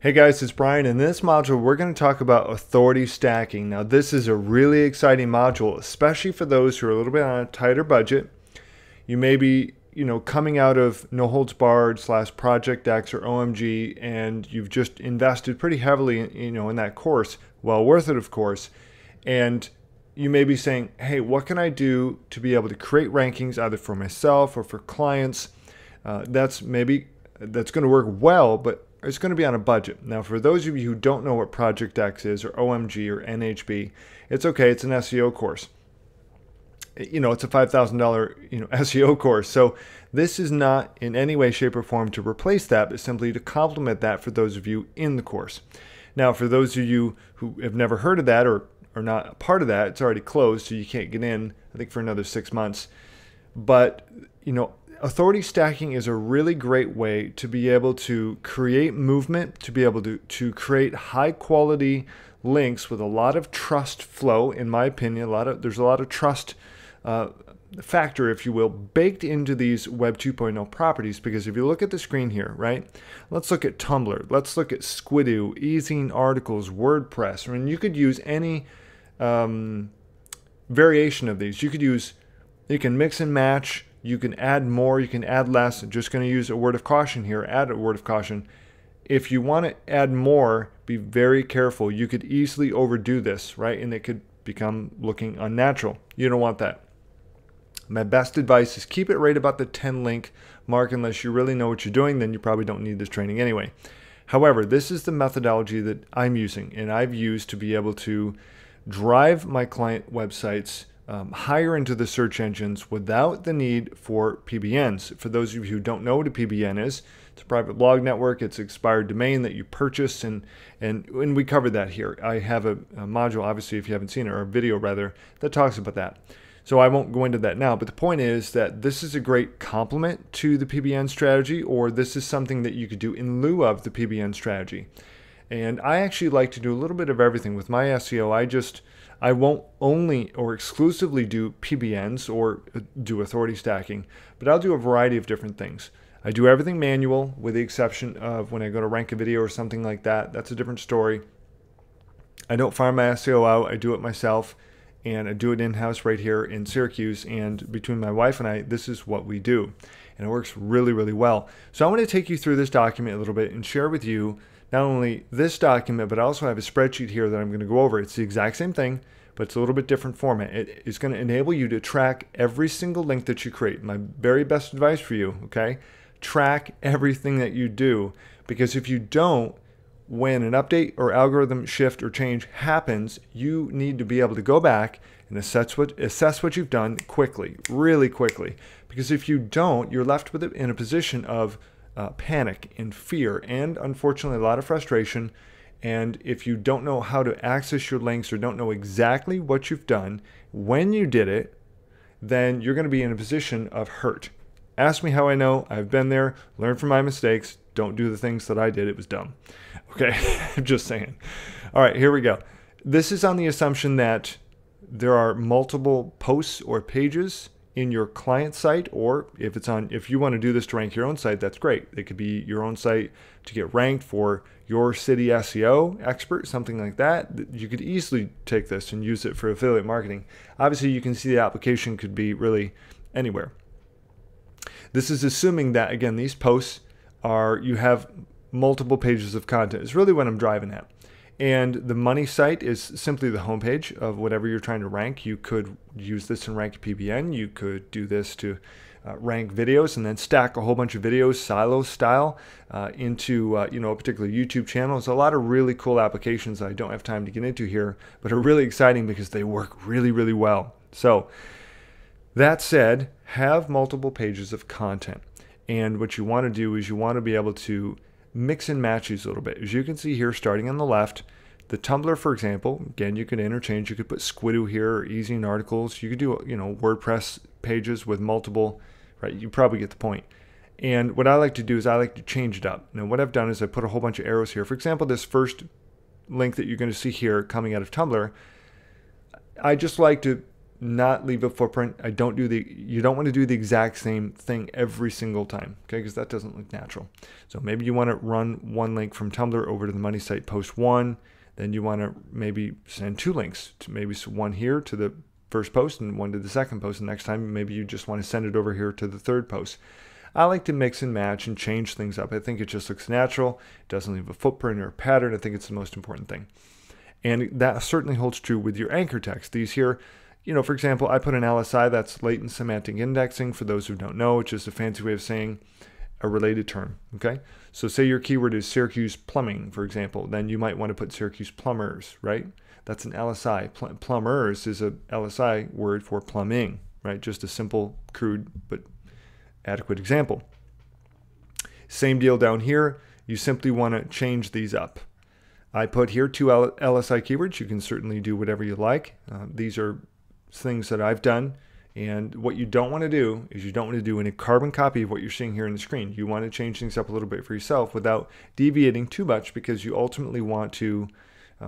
Hey guys, it's Brian. In this module, we're going to talk about authority stacking. Now, this is a really exciting module, especially for those who are a little bit on a tighter budget. You may be, coming out of No Holds Barred / Project X or OMG, and you've just invested pretty heavily, in that course. Well worth it, of course. And you may be saying, hey, what can I do to be able to create rankings either for myself or for clients? That's going to work well, but it's going to be on a budget. Now, for those of you who don't know what Project X is, or OMG, or NHB, it's okay. It's an SEO course. It's a $5,000 SEO course. So this is not in any way, shape, or form to replace that, but simply to complement that for those of you in the course. Now, for those of you who have never heard of that or are not a part of that, it's already closed, so you can't get in, I think, for another 6 months. But, authority stacking is a really great way to be able to create movement, to be able to create high quality links with a lot of trust flow, in my opinion. There's a lot of trust factor, if you will, baked into these Web 2.0 properties, because if you look at the screen here, right, let's look at Tumblr, let's look at Squidoo, Easing Articles, WordPress. I mean, you could use any variation of these. You can mix and match. You can add more, you can add less. I'm just going to use a word of caution here, add a word of caution. If you want to add more, be very careful. You could easily overdo this, right? And it could become looking unnatural. You don't want that. My best advice is keep it right about the 10 link mark. Unless you really know what you're doing, then you probably don't need this training anyway. However, this is the methodology that I'm using and I've used to be able to drive my client websites higher into the search engines without the need for PBNs. For those of you who don't know what a PBN is, it's a private blog network. It's an expired domain that you purchase, and we covered that here. I have a module, obviously, if you haven't seen it, or a video rather, that talks about that. So I won't go into that now, but the point is that this is a great complement to the PBN strategy, or this is something that you could do in lieu of the PBN strategy. And I actually like to do a little bit of everything with my SEO. I won't only or exclusively do PBNs or do authority stacking, but I'll do a variety of different things. I do everything manual with the exception of when I go to rank a video or something like that. That's a different story. I don't farm my SEO out. I do it myself, and I do it in-house right here in Syracuse. And between my wife and I, this is what we do. And it works really, really well. So I'm going to take you through this document a little bit and share with you not only this document, but I also have a spreadsheet here that I'm going to go over. It's the exact same thing, but it's a little bit different format. It is going to enable you to track every single link that you create. My very best advice for you, okay? Track everything that you do, because if you don't, when an update or algorithm shift or change happens, you need to be able to go back and assess what you've done quickly, really quickly. Because if you don't, you're left with it in a position of panic and fear and, unfortunately, a lot of frustration. And if you don't know how to access your links or don't know exactly what you've done when you did it, then you're going to be in a position of hurt. Ask me how I know. I've been there. Learn from my mistakes. Don't do the things that I did. It was dumb. Okay, I'm just saying. All right, here we go. This is on the assumption that there are multiple posts or pages in your client site, or if you want to do this to rank your own site, that's great. It could be your own site to get ranked for your city SEO expert, something like that. You could easily take this and use it for affiliate marketing. Obviously, you can see the application could be really anywhere. This is assuming that, again, these posts you have multiple pages of content. It's really what I'm driving at. And the money site is simply the homepage of whatever you're trying to rank. You could use this to rank a PBN. You could do this to rank videos and then stack a whole bunch of videos silo style into a particular YouTube channel. There's a lot of really cool applications that I don't have time to get into here, but are really exciting because they work really, really well. So that said, have multiple pages of content. And what you want to do is you want to be able to mix and match these a little bit. As you can see here, starting on the left, the Tumblr, for example, again, you can interchange. You could put Squidoo here or Easing Articles. You could do, WordPress pages with multiple, right? You probably get the point. And what I like to do is I like to change it up. Now, what I've done is I put a whole bunch of arrows here. For example, this first link that you're going to see here coming out of Tumblr, I just like to not leave a footprint. You don't want to do the exact same thing every single time, okay? Because that doesn't look natural. So maybe you want to run one link from Tumblr over to the money site, post one. Then you want to maybe send 2 links, to maybe one here to the first post and one to the second post. And next time, maybe you just want to send it over here to the third post. I like to mix and match and change things up. I think it just looks natural. It doesn't leave a footprint or a pattern. I think it's the most important thing. And that certainly holds true with your anchor text. These here, you know, for example, I put an LSI, that's latent semantic indexing. For those who don't know, it's just a fancy way of saying a related term, okay? So say your keyword is Syracuse plumbing, for example, then you might want to put Syracuse plumbers, right? That's an LSI. Plumbers is a LSI word for plumbing, right? Just a simple, crude, but adequate example. Same deal down here. You simply want to change these up. I put here 2 LSI keywords. You can certainly do whatever you like. These are things that I've done. And what you don't want to do is you don't want to do any carbon copy of what you're seeing here on the screen. You want to change things up a little bit for yourself without deviating too much, because you ultimately want to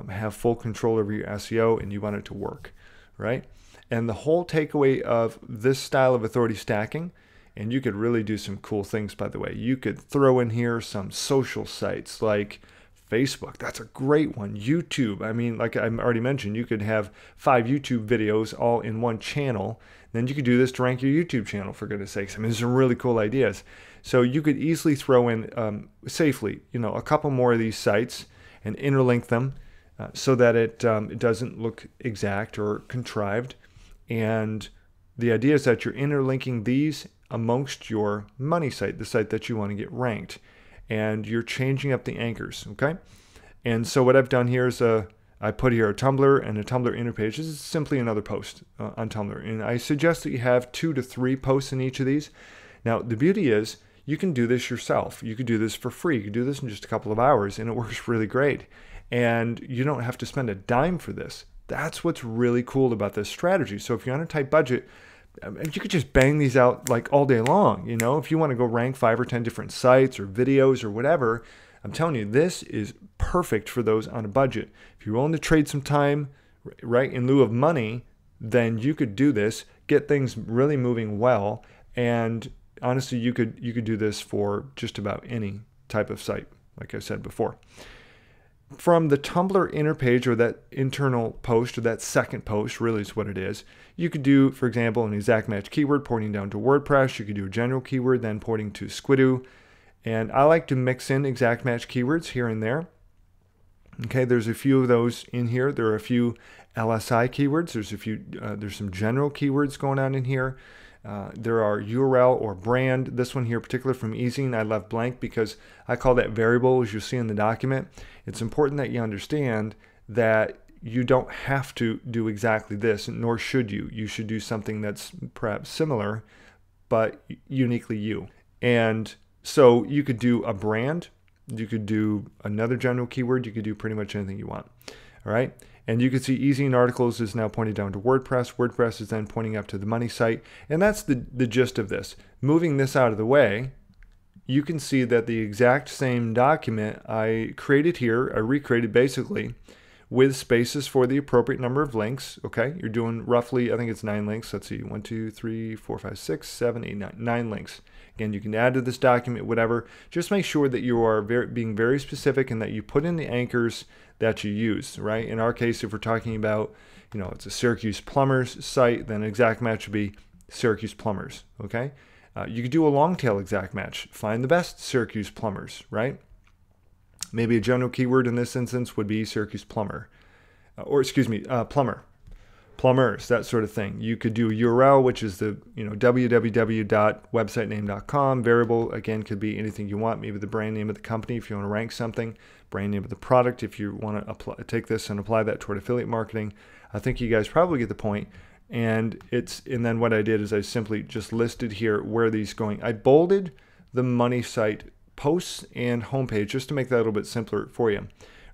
have full control over your SEO and you want it to work, right? And the whole takeaway of this style of authority stacking, and you could really do some cool things, by the way. You could throw in here some social sites like Facebook. That's a great one. YouTube. I mean, like I already mentioned, you could have 5 YouTube videos all in one channel. Then you could do this to rank your YouTube channel, for goodness sakes. I mean, there's some really cool ideas. So you could easily throw in safely, you know, a couple more of these sites and interlink them so that it doesn't look exact or contrived. And the idea is that you're interlinking these amongst your money site, the site that you want to get ranked. And you're changing up the anchors, okay? And so what I've done here is I put here a Tumblr and a Tumblr inner page. This is simply another post on Tumblr. And I suggest that you have 2 to 3 posts in each of these. Now, the beauty is you can do this yourself. You could do this for free. You could do this in just a couple of hours, and it works really great. And you don't have to spend a dime for this. That's what's really cool about this strategy. So if you're on a tight budget, you could just bang these out like all day long. You know, if you want to go rank 5 or 10 different sites or videos or whatever, I'm telling you, this is perfect for those on a budget. If you're willing to trade some time, right, in lieu of money, then you could do this, get things really moving well. And honestly, you could do this for just about any type of site, like I said before. From the Tumblr inner page, or that internal post, or that second post, really is what it is, you could do, for example, an exact match keyword pointing down to WordPress. You could do a general keyword, then pointing to Squidoo. And I like to mix in exact match keywords here and there. Okay, there's a few of those in here. There are a few LSI keywords. There's some general keywords going on in here. There are URL or brand. This one here, particular from Easing, I left blank because I call that variable, as you see in the document. It's important that you understand that you don't have to do exactly this, nor should you. You should do something that's perhaps similar, but uniquely you. And so you could do a brand, you could do another general keyword, you could do pretty much anything you want. All right. And you can see Easing Articles is now pointing down to WordPress. WordPress is then pointing up to the money site. And that's the gist of this. Moving this out of the way, you can see that the exact same document I created here, I recreated basically with spaces for the appropriate number of links. Okay, you're doing roughly, I think it's 9 links. Let's see, 1, 2, 3, 4, 5, 6, 7, 8, 9, 9 links. Again, you can add to this document, whatever. Just make sure that you are being very specific and that you put in the anchors that you use, right? In our case, if we're talking about, you know, it's a Syracuse plumbers site, then exact match would be Syracuse plumbers, okay? You could do a long tail exact match. Find the best Syracuse plumbers, right? Maybe a general keyword in this instance would be Syracuse plumber, plumber, plumbers, that sort of thing. You could do a URL, which is the, you know, www.websitename.com. Variable, again, could be anything you want. Maybe the brand name of the company if you want to rank something. Brand name of the product if you want to take this and apply that toward affiliate marketing. I think you guys probably get the point. And then what I did is I simply just listed here where these going. I bolded the money site posts and homepage just to make that a little bit simpler for you,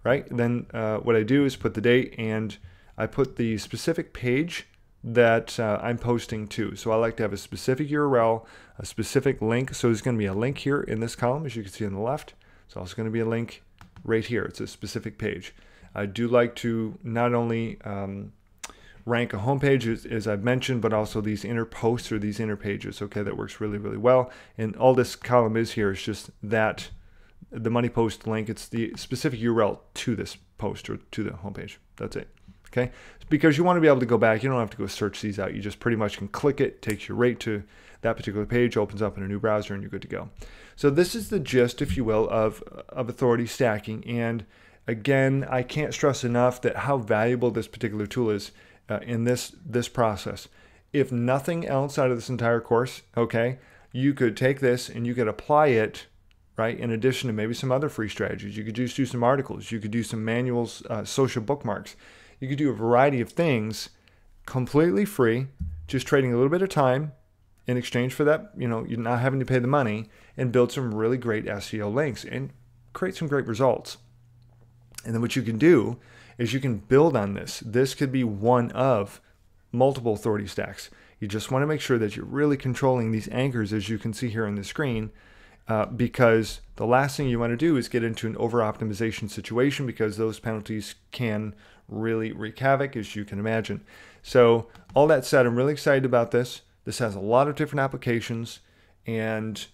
right? Then what I do is put the date and I put the specific page that I'm posting to. So I like to have a specific URL, a specific link. So there's going to be a link here in this column, as you can see on the left. There's also going to be a link right here. It's a specific page. I do like to not only rank a homepage, as I've mentioned, but also these inner posts or these inner pages. Okay, that works really, really well. And all this column is here is just that, the money post link. It's the specific URL to this post or to the homepage. That's it. Okay, because you want to be able to go back. You don't have to go search these out. You just pretty much can click it, takes you right to that particular page, opens up in a new browser, and you're good to go. So this is the gist, if you will, of authority stacking. And again, I can't stress enough that how valuable this particular tool is in this process. If nothing else out of this entire course, okay, you could take this and you could apply it, right, in addition to maybe some other free strategies. You could just do some articles. You could do some manuals, social bookmarks. You could do a variety of things completely free, just trading a little bit of time in exchange for that, you know, you're not having to pay the money, and build some really great SEO links and create some great results. And then what you can do is you can build on this. This could be one of multiple authority stacks. You just want to make sure that you're really controlling these anchors, as you can see here on the screen, because the last thing you want to do is get into an over-optimization situation, because those penalties can really wreak havoc, as you can imagine. So all that said, I'm really excited about this. This has a lot of different applications, and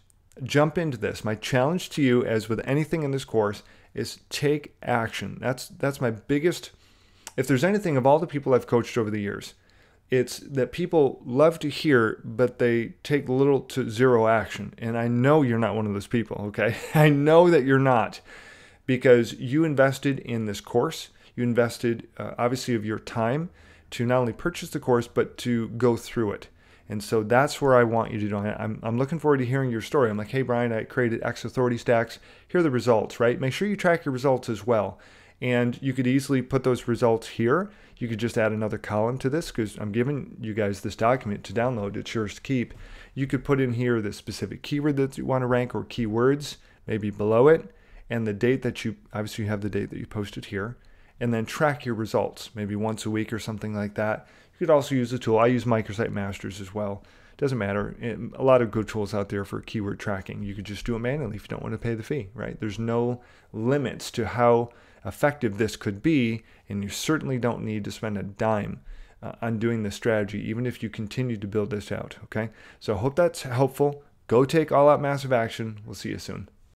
jump into this. My challenge to you, as with anything in this course, is take action. That's my biggest, if there's anything of all the people I've coached over the years, it's that people love to hear, but they take little to zero action. And I know you're not one of those people, okay? I know that you're not, because you invested in this course. You invested, obviously, of your time to not only purchase the course, but to go through it. And so that's where I want you to do it. I'm looking forward to hearing your story. I'm like, hey, Brian, I created X authority stacks. Here are the results, right? Make sure you track your results as well. And you could easily put those results here. You could just add another column to this, because I'm giving you guys this document to download. It's yours to keep. You could put in here the specific keyword that you want to rank, or keywords, maybe below it, and the date that you, obviously you have the date that you posted here, and then track your results, maybe once a week or something like that. You could also use the tool. I use Microsite Masters as well. Doesn't matter. A lot of good tools out there for keyword tracking. You could just do it manually if you don't want to pay the fee, right? There's no limits to how effective this could be, and you certainly don't need to spend a dime on doing this strategy, even if you continue to build this out, okay? So I hope that's helpful. Go take all out massive action. We'll see you soon.